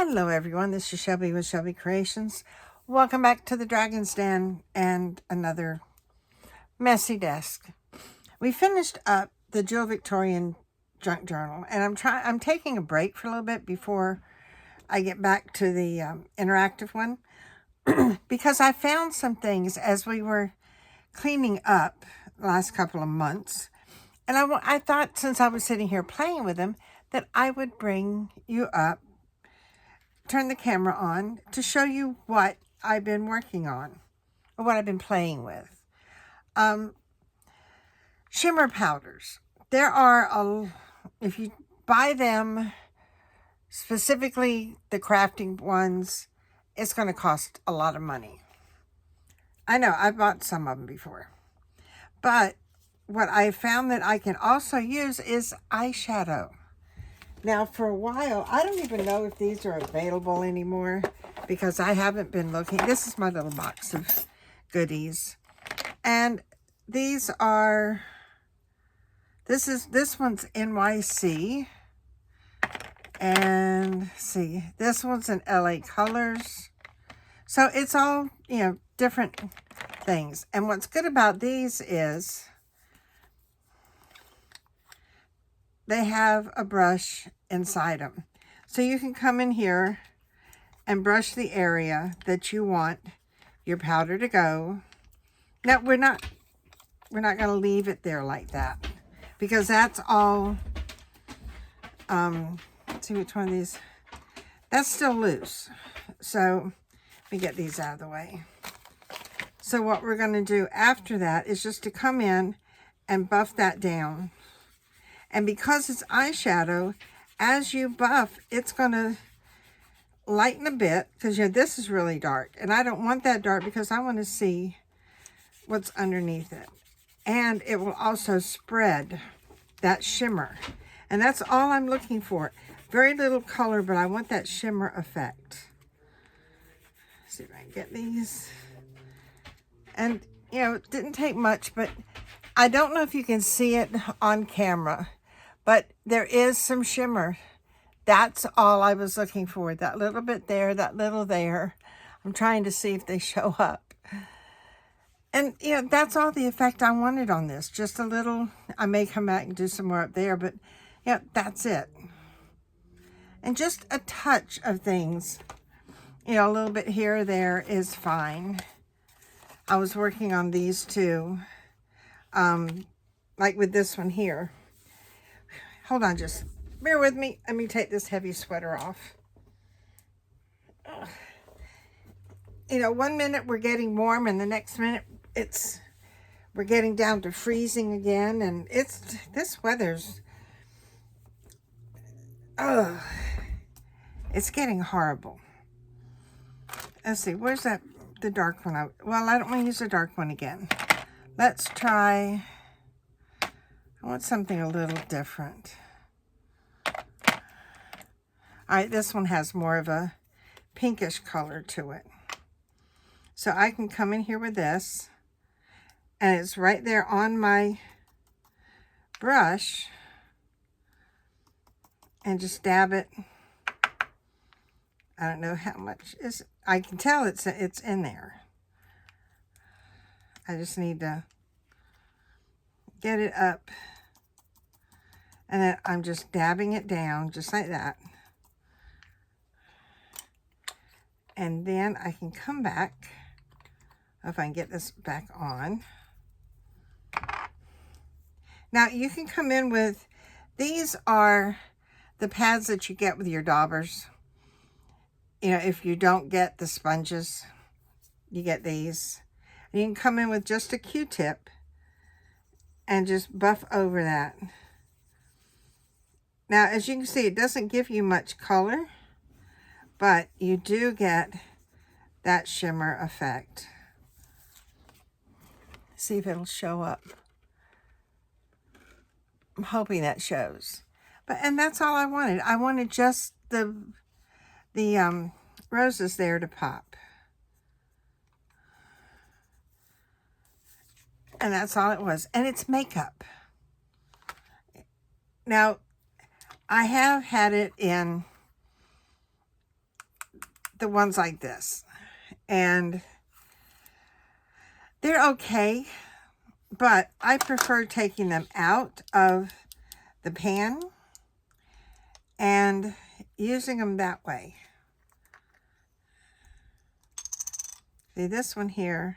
Hello everyone, this is Shelby with Shelby Creations. Welcome back to the Dragon's Den and another messy desk. We finished up the Jill Victorian junk journal, and I'm taking a break for a little bit before I get back to the interactive one because I found some things as we were cleaning up the last couple of months, and I thought, since I was sitting here playing with them, that I would bring you up, turn the camera on to show you what I've been working on or what I've been playing with. Shimmer powders. There are, if you buy them, specifically the crafting ones, it's going to cost a lot of money. I know, I've bought some of them before. But what I found that I can also use is eyeshadow. Now, for a while, I don't even know if these are available anymore because I haven't been looking. This is my little box of goodies. And these are, this one's NYC. And see, this one's in LA Colors. So it's all, different things. And what's good about these is they have a brush inside them. So you can come in here and brush the area that you want your powder to go. Now, we're not going to leave it there like that because that's all, let's see which one of these, that's still loose. So let me get these out of the way. So what we're going to do after that is just to come in and buff that down. And because it's eyeshadow, as you buff, it's going to lighten a bit because this is really dark. And I don't want that dark because I want to see what's underneath it. And it will also spread that shimmer. And that's all I'm looking for. Very little color, but I want that shimmer effect. Let's see if I can get these. And, it didn't take much, but I don't know if you can see it on camera. But there is some shimmer. That's all I was looking for. That little bit there, that little there. I'm trying to see if they show up. And, that's all the effect I wanted on this. Just a little. I may come back and do some more up there, but, that's it. And just a touch of things. A little bit here or there is fine. I was working on these too. Like with this one here. Hold on, just bear with me. Let me take this heavy sweater off. Ugh. 1 minute we're getting warm and the next minute we're getting down to freezing again. And this weather's, it's getting horrible. Let's see, where's the dark one? Well, I don't want to use the dark one again. Let's try, I want something a little different. All right, this one has more of a pinkish color to it. So I can come in here with this, and it's right there on my brush, and just dab it. I don't know how much is. I can tell it's in there. I just need to get it up. And then I'm just dabbing it down, just like that. And then I can come back, if I can get this back on. Now, you can come in with, these are the pads that you get with your daubers. If you don't get the sponges, you get these. And you can come in with just a Q-tip and just buff over that. Now, as you can see, it doesn't give you much color, but you do get that shimmer effect. See if it'll show up. I'm hoping that shows. And that's all I wanted. I wanted just the roses there to pop. And that's all it was. And it's makeup. Now, I have had it in the ones like this. And they're okay, but I prefer taking them out of the pan and using them that way. See this one here,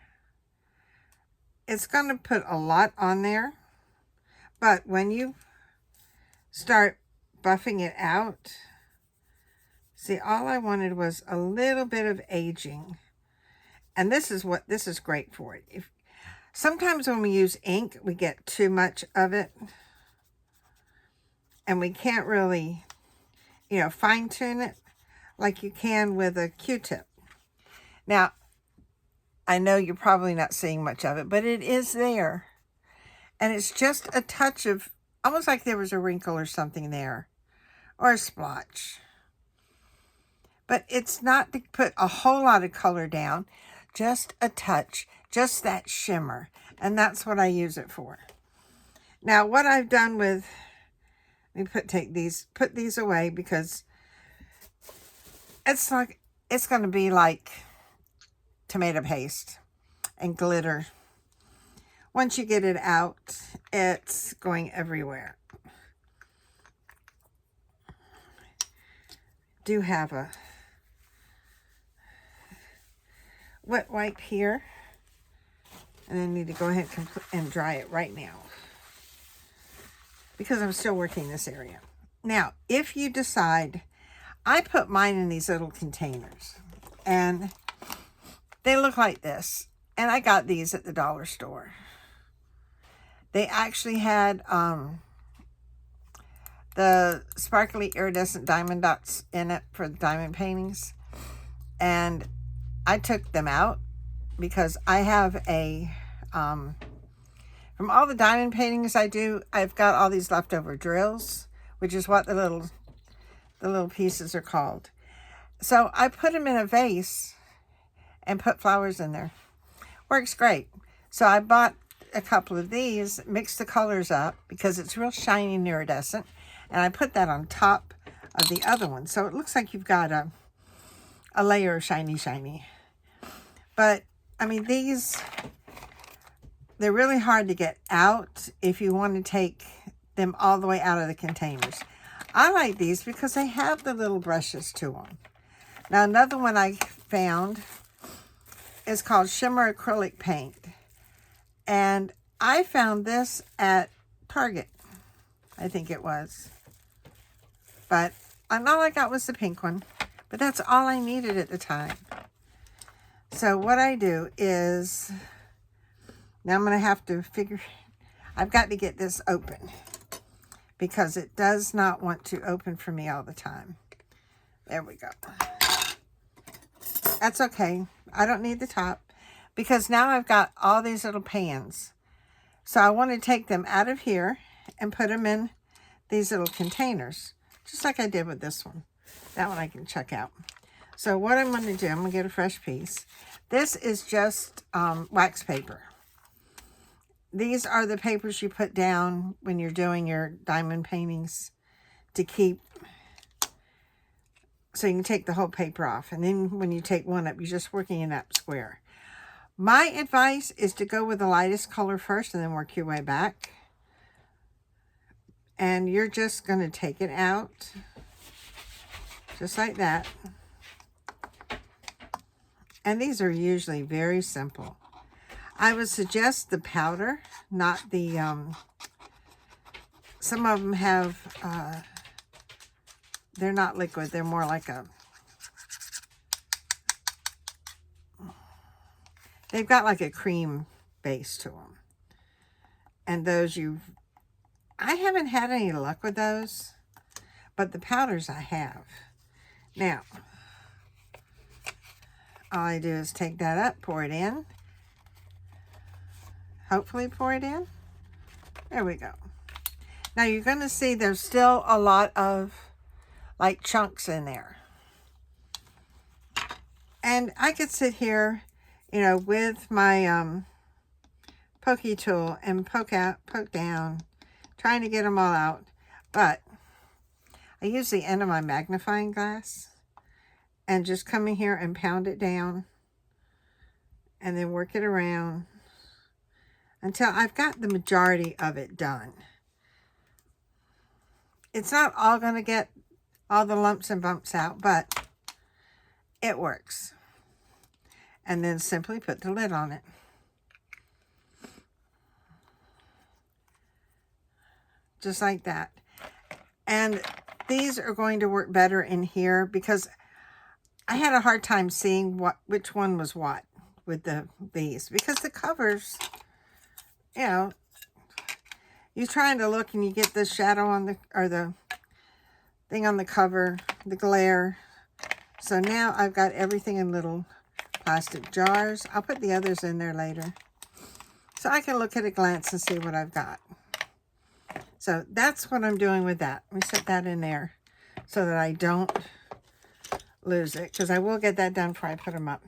it's going to put a lot on there, but when you start buffing it out, see, all I wanted was a little bit of aging. And this is great for it. Sometimes when we use ink, we get too much of it. And we can't really, fine tune it like you can with a Q-tip. Now, I know you're probably not seeing much of it, but it is there. And it's just a touch of, almost like there was a wrinkle or something there. Or a splotch. But it's not to put a whole lot of color down. Just a touch. Just that shimmer. And that's what I use it for. Now, what I've done with... Let me put these away because it's going to be like tomato paste and glitter. Once you get it out, it's going everywhere. Do have a wet wipe here, and I need to go ahead and dry it right now because I'm still working this area. Now, if you decide, I put mine in these little containers, and they look like this, and I got these at the dollar store. They actually had the sparkly iridescent diamond dots in it for the diamond paintings, and I took them out because I have a from all the diamond paintings I do, I've got all these leftover drills, which is what the little pieces are called. So I put them in a vase and put flowers in there. Works great. So I bought a couple of these, mixed the colors up because it's real shiny and iridescent, and I put that on top of the other one. So it looks like you've got a layer of shiny. But, I mean, they're really hard to get out if you want to take them all the way out of the containers. I like these because they have the little brushes to them. Now, another one I found is called Shimmer Acrylic Paint. And I found this at Target, I think it was. But all I got was the pink one. But that's all I needed at the time. So what I do is, now I'm going to have to I've got to get this open. Because it does not want to open for me all the time. There we go. That's okay. I don't need the top. Because now I've got all these little pans. So I want to take them out of here and put them in these little containers. Just like I did with this one. That one I can check out. So what I'm going to do, I'm going to get a fresh piece. This is just wax paper. These are the papers you put down when you're doing your diamond paintings to keep, so you can take the whole paper off. And then when you take one up, you're just working it up square. My advice is to go with the lightest color first and then work your way back. And you're just going to take it out, just like that. And these are usually very simple. I would suggest the powder, not the, some of them have, they're not liquid, they're more like they've got like a cream base to them. And those I haven't had any luck with those, but the powders I have. Now, all I do is take that up, pour it in. Hopefully pour it in. There we go. Now you're going to see there's still a lot of like chunks in there. And I could sit here, with my pokey tool and poke down, trying to get them all out. But I use the end of my magnifying glass and just come in here and pound it down and then work it around until I've got the majority of it done. It's not all going to get all the lumps and bumps out, but it works. And then simply put the lid on it. Just like that. And these are going to work better in here because I had a hard time seeing which one was what with these, because the covers, you know, you're trying to look and you get the shadow on the thing on the cover, the glare. So now I've got everything in little plastic jars. I'll put the others in there later, so I can look at a glance and see what I've got. So that's what I'm doing with that. Let me set that in there so that I don't lose it, because I will get that done before I put them up.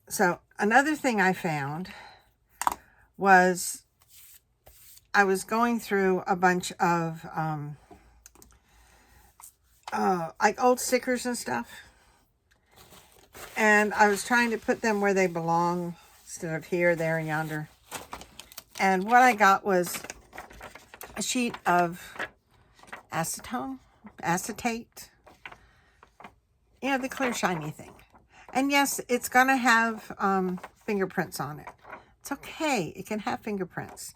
So another thing I found was I was going through a bunch of like old stickers and stuff, and I was trying to put them where they belong instead of here, there, and yonder. And what I got was a sheet of acetate, you know, the clear shiny thing. And yes, it's gonna have fingerprints on it. It's okay, it can have fingerprints.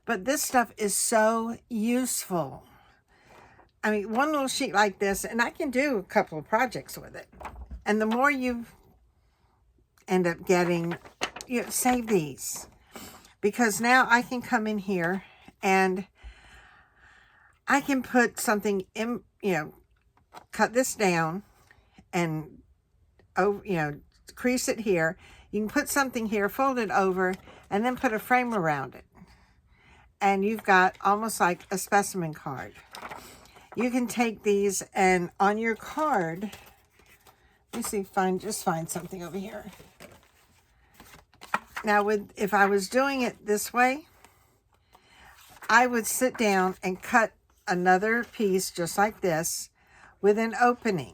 But this stuff is so useful. I mean, one little sheet like this, and I can do a couple of projects with it. And the more you end up getting, you know, save these. Because now I can come in here and I can put something in, you know, cut this down and, oh, you know, crease it here. You can put something here, fold it over, and then put a frame around it. And you've got almost like a specimen card. You can take these and on your card, let me see, just find something over here. Now, if I was doing it this way, I would sit down and cut another piece just like this with an opening.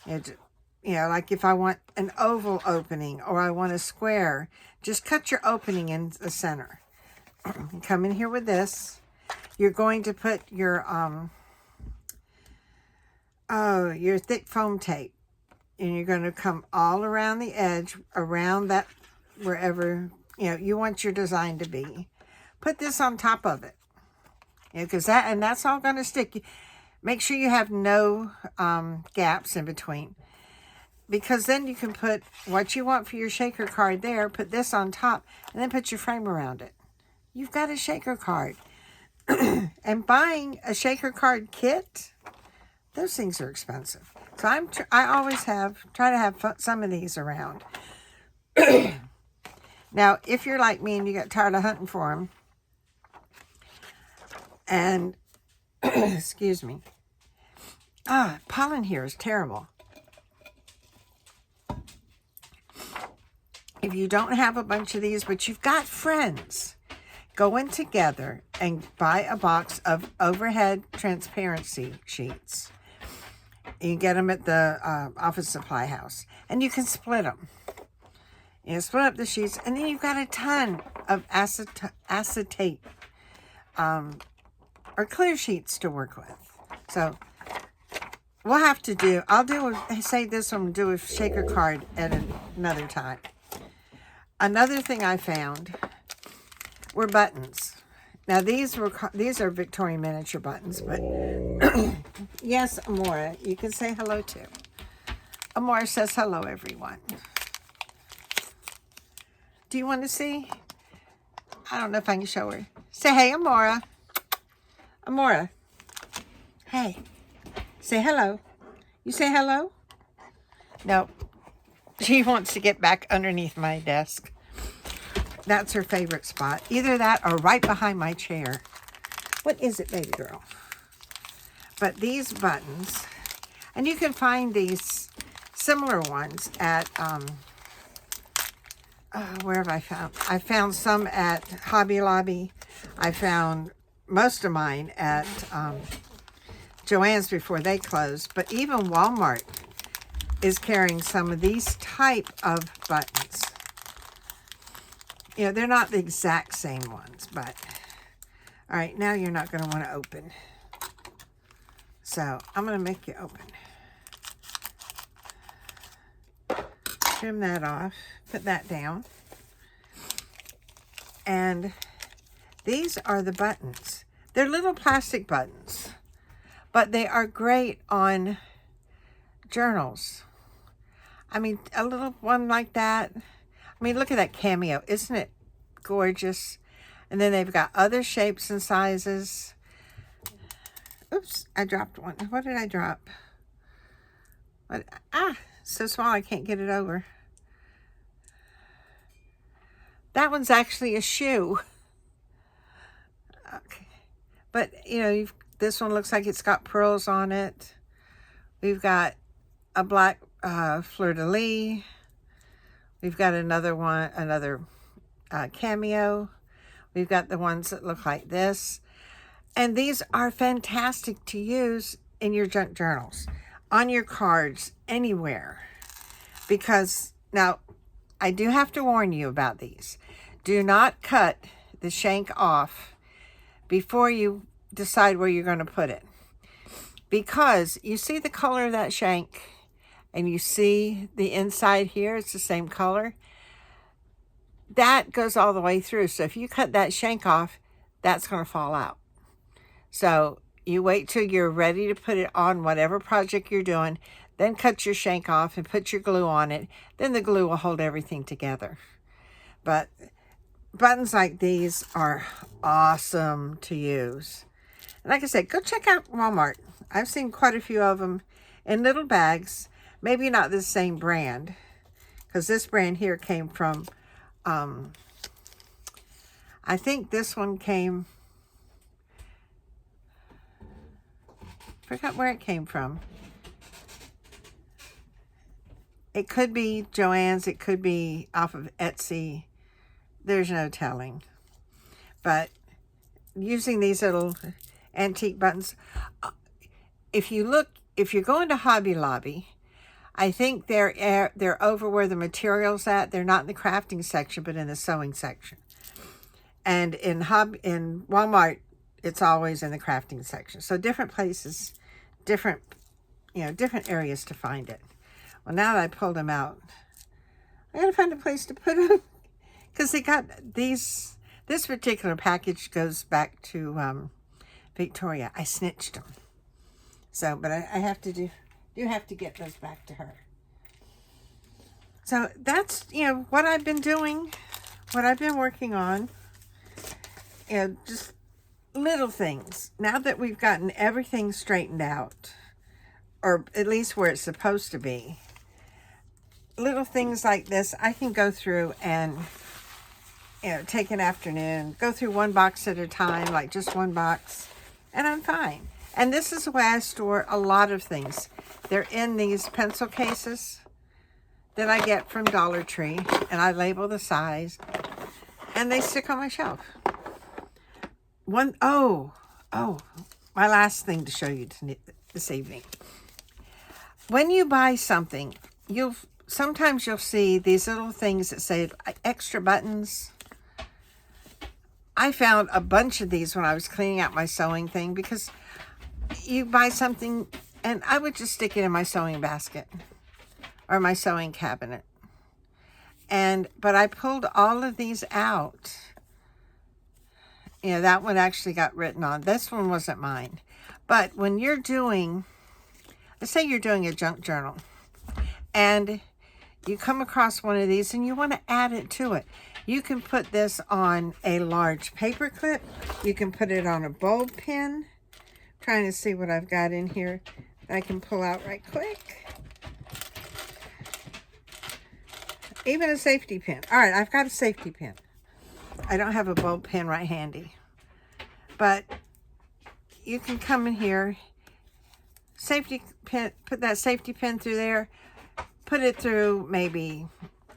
You know, like if I want an oval opening or I want a square, just cut your opening in the center. Come in here with this. You're going to put your thick foam tape, and you're going to come all around the edge, around that, wherever, you know, you want your design to be. Put this on top of it, you know, because that's all going to stick. Make sure you have no gaps in between, because then you can put what you want for your shaker card there, put this on top, and then put your frame around it. You've got a shaker card. And buying a shaker card kit, those things are expensive. So I always try to have some of these around. Now, if you're like me and you get tired of hunting for them, and, excuse me, pollen here is terrible. If you don't have a bunch of these, but you've got friends, go in together and buy a box of overhead transparency sheets. You can get them at the office supply house, and you can split them. You know, split up the sheets, and then you've got a ton of acetate or clear sheets to work with. So we'll have to do, save this one and do a shaker card at another time. Another thing I found were buttons. Now these are Victorian miniature buttons, but yes, Amora, you can say hello too. Amora says hello, everyone. Do you want to see? I don't know if I can show her. Say hey, Amora. Amora. Hey. Say hello. You say hello? No. She wants to get back underneath my desk. That's her favorite spot. Either that or right behind my chair. What is it, baby girl? But these buttons, and you can find these similar ones at, where have I found? I found some at Hobby Lobby. I found most of mine at Joann's before they closed, but even Walmart is carrying some of these type of buttons. You know, they're not the exact same ones, but all right, now you're not going to want to open. So I'm going to make you open. Trim that off, put that down. And these are the buttons. They're little plastic buttons, but they are great on journals. I mean, a little one like that. I mean, look at that cameo. Isn't it gorgeous? And then they've got other shapes and sizes. Oops, I dropped one. What did I drop? What? Ah, so small I can't get it over. That one's actually a shoe. Okay. But, you know, this one looks like it's got pearls on it. We've got a black fleur-de-lis. We've got another one, cameo. We've got the ones that look like this. And these are fantastic to use in your junk journals, on your cards, anywhere. Because, now, I do have to warn you about these. Do not cut the shank off before you decide where you're going to put it. Because you see the color of that shank, and you see the inside here, it's the same color. That goes all the way through. So if you cut that shank off, that's going to fall out. So you wait till you're ready to put it on whatever project you're doing, then cut your shank off and put your glue on it. Then the glue will hold everything together. But buttons like these are awesome to use. And like I said, go check out Walmart. I've seen quite a few of them in little bags. Maybe not the same brand, because this brand here came from, I think this one came, forgot where it came from. It could be Joann's, it could be off of Etsy. There's no telling. But using these little antique buttons, if you're going to Hobby Lobby, I think they're over where the material's at. They're not in the crafting section, but in the sewing section. And in Walmart, it's always in the crafting section. So different places, different areas to find it. Well, now that I pulled them out, I gotta find a place to put them, because they got these. This particular package goes back to Victoria. I snitched them. So, but I have to do have to get those back to her. So that's, what I've been doing, what I've been working on. Just little things. Now that we've gotten everything straightened out, or at least where it's supposed to be, little things like this, I can go through and, take an afternoon, go through one box at a time, like just one box, and I'm fine. And this is the way I store a lot of things. They're in these pencil cases that I get from Dollar Tree, and I label the size, and they stick on my shelf. My last thing to show you this evening. When you buy something, sometimes you'll see these little things that say extra buttons. I found a bunch of these when I was cleaning out my sewing thing, because you buy something and I would just stick it in my sewing basket or my sewing cabinet. But I pulled all of these out. That one actually got written on. This one wasn't mine. But when you're doing, let's say you're doing a junk journal, and you come across one of these and you want to add it to it, you can put this on a large paper clip. You can put it on a bulb pin. I'm trying to see what I've got in here that I can pull out right quick. Even a safety pin. All right, I've got a safety pin. I don't have a bulb pin right handy. But you can come in here, safety pin, put that safety pin through there, put it through maybe,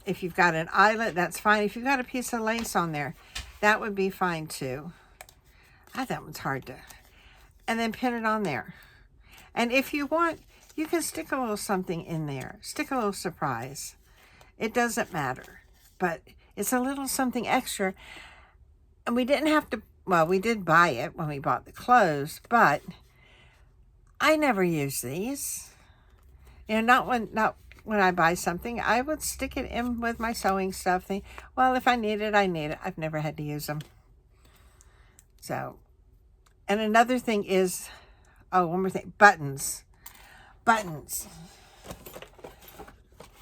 if you've got an eyelet, that's fine. If you've got a piece of lace on there, that would be fine too. That one's hard to, and then pin it on there. And if you want, you can stick a little something in there. Stick a little surprise. It doesn't matter. But it's a little something extra. And we didn't have to, well, we did buy it when we bought the clothes, but I never use these. You know, not when I buy something. I would stick it in with my sewing stuff. Think, well, if I need it, I need it. I've never had to use them. So, and another thing is, oh, one more thing, buttons. Buttons.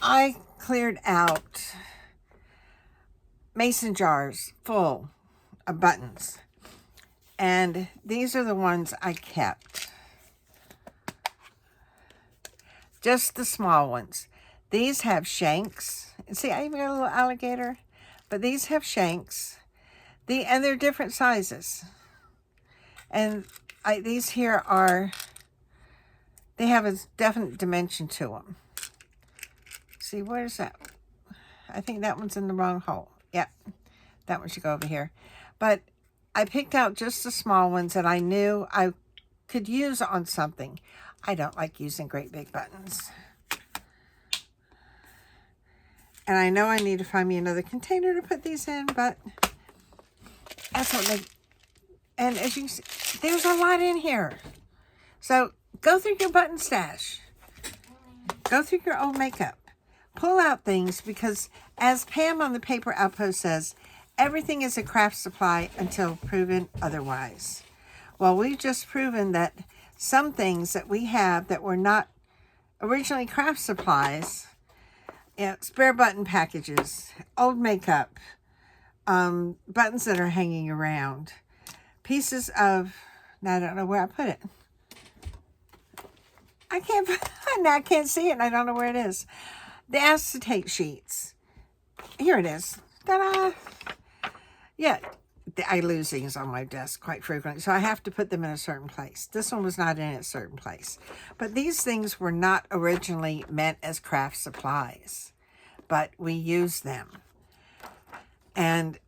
I cleared out mason jars full of buttons. And these are the ones I kept. Just the small ones. These have shanks. See, I even got a little alligator. But these have shanks. And they're different sizes. And these here are, they have a definite dimension to them. See, where's that? I think that one's in the wrong hole. Yep, that one should go over here. But I picked out just the small ones that I knew I could use on something. I don't like using great big buttons. And I know I need to find me another container to put these in, but that's what they, and as you can see, there's a lot in here. So go through your button stash. Go through your old makeup. Pull out things, because as Pam on the Paper Outpost says, everything is a craft supply until proven otherwise. Well, we've just proven that some things that we have that were not originally craft supplies, you know, spare button packages, old makeup, buttons that are hanging around, pieces of, now I don't know where I put it. I can't see it, and I don't know where it is. The acetate sheets. Here it is. Ta-da! Yeah, I lose things on my desk quite frequently, so I have to put them in a certain place. This one was not in a certain place. But these things were not originally meant as craft supplies, but we use them. And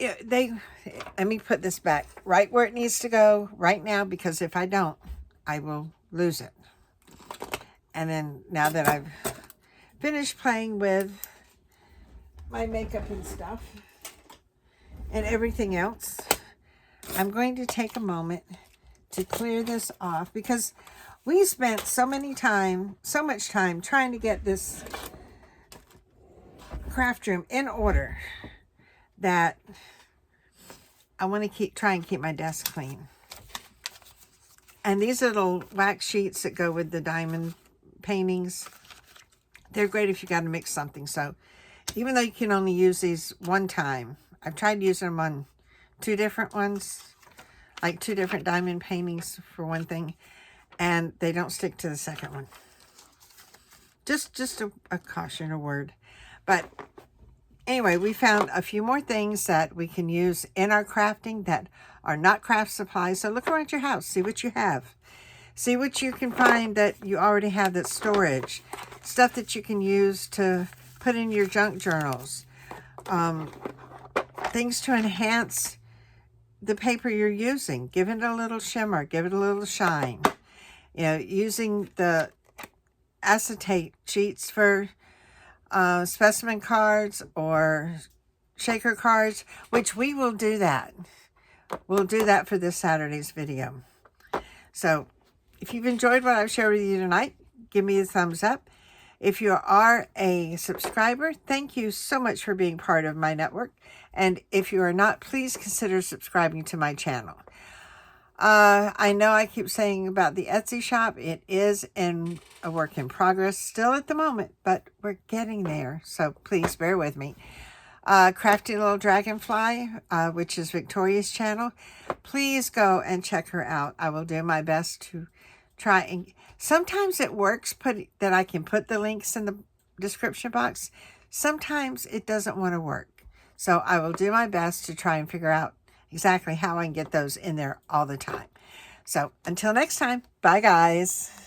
let me put this back right where it needs to go right now, because if I don't, I will lose it. And then now that I've finished playing with my makeup and stuff and everything else, I'm going to take a moment to clear this off, because we spent so much time trying to get this craft room in order that I want to try and keep my desk clean. And these little wax sheets that go with the diamond paintings, they're great if you got to mix something. So even though you can only use these one time, I've tried using them on 2 different ones, like 2 different diamond paintings for one thing, and they don't stick to the second one. Just a caution, a word. But anyway, we found a few more things that we can use in our crafting that are not craft supplies. So look around your house, see what you have. See what you can find that you already have that's storage. Stuff that you can use to put in your junk journals. Things to enhance the paper you're using. Give it a little shimmer. Give it a little shine. You know, using the acetate sheets for specimen cards or shaker cards, which we will do that. We'll do that for this Saturday's video. So if you've enjoyed what I've shared with you tonight, give me a thumbs up. If you are a subscriber, thank you so much for being part of my network. And if you are not, please consider subscribing to my channel. I know I keep saying about the Etsy shop. It is in a work in progress still at the moment, but we're getting there. So please bear with me. Crafty Little Dragonfly, which is Victoria's channel. Please go and check her out. I will do my best to try and sometimes it works that I can put the links in the description box. Sometimes it doesn't want to work. So I will do my best to try and figure out exactly how I can get those in there all the time. So until next time, bye guys.